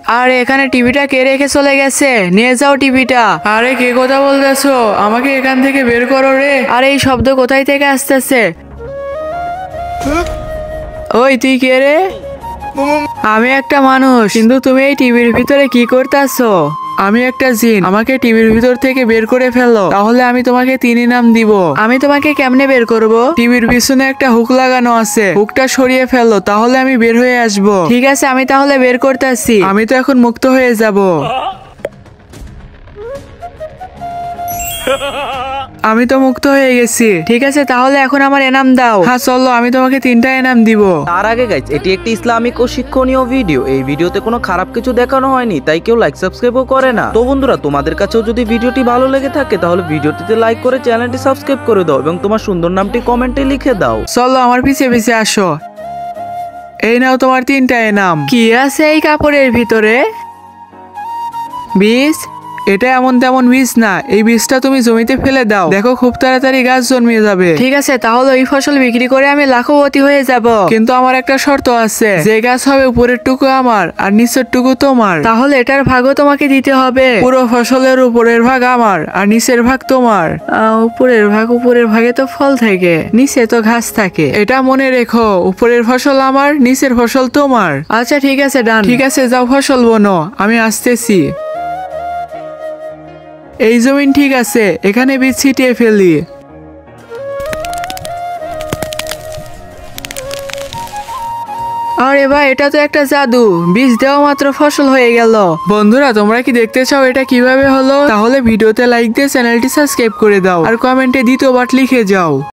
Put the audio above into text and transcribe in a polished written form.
আরে এখানে টিভিটা কে রেখে চলে গেছে? নিয়ে যাও টিভিটা। আরে কে কথা বলতেছো? আমাকে এখান থেকে বের করো রে। আরে এই শব্দ কোথায় থেকে আসতেছে? ওই তুই কে রে? আমি একটা মানুষ, কিন্তু তুমি এই টিভির ভিতরে কি করতেছো? আমি একটা জিন, আমাকে টিভির ভিতর থেকে বের করে ফেলো, তাহলে আমি তোমাকে 3 ইনাম দিব। আমি তোমাকে কেমনে বের করব? টিভির পিছনে একটা হুক লাগানো আছে, হুকটা সরিয়ে ফেলো, তাহলে আমি বের হয়ে আসবো। ঠিক আছে, আমি তাহলে বের করতেছি। আমি তো এখন মুক্ত হয়ে যাব। আমি তো মুক্ত হয়ে গেছি। ঠিক আছে, তাহলে এখন আমার এনাম দাও। হ্যাঁ চলো, আমি তোমাকে 3টা ইনাম দিব। তার আগে গাইজ, এটি একটি ইসলামিক ও শিক্ষণীয় ভিডিও। এই ভিডিওতে কোনো খারাপ কিছু দেখানো হয়নি, তাই কেউ লাইক সাবস্ক্রাইবও করে না। তো বন্ধুরা, তোমাদের কাছেও যদি ভিডিওটি ভালো লেগে থাকে তাহলে ভিডিওটিতে লাইক করে চ্যানেলটি সাবস্ক্রাইব করে দাও এবং তোমার সুন্দর নামটি কমেন্টে লিখে দাও। চলো আমার পিছে পিছে আসো। এই নাও তোমার 3টা ইনাম। কি আছে এই কাপড়ের ভিতরে? বীজ? এটা এমন তেমন বীজ না, এই বীজটা তুমি জমিতে ফেলে দাও, দেখো খুব তাড়াতাড়ি গাছ জন্মে যাবে। ঠিক আছে, তাহলে ওই ফসল বিক্রি করে আমি লাখপতি হয়ে যাব। কিন্তু আমার একটা শর্ত আছে, যে গাছ হবে উপরের টুকু আমার আর নিচের টুকু তোমার। তাহলে এটার ভাগও তোমাকে দিতে হবে। পুরো ফসলের উপরের ভাগ আমার আর নিচের ভাগ তোমার। উপরের ভাগে তো ফল থাকে, নিচে তো ঘাস থাকে। এটা মনে রেখো, উপরের ফসল আমার, নিচের ফসল তোমার। আচ্ছা ঠিক আছে, ডান। ঠিক আছে, যাও ফসল বোনো, আমি আসতেছি। এই জমিন ঠিক আছে, এখানে বীজ ছিটিয়ে ফেলি। আরে ভাই, এটা তো একটা জাদু, বীজ দেওয়া মাত্র ফসল হয়ে গেল। বন্ধুরা, তোমরা কি দেখতে চাও এটা কিভাবে হলো? তাহলে ভিডিওতে লাইক দিয়ে চ্যানেলটি সাবস্ক্রাইব করে দাও আর কমেন্টে দ্বিতীয়বার লিখে যাও।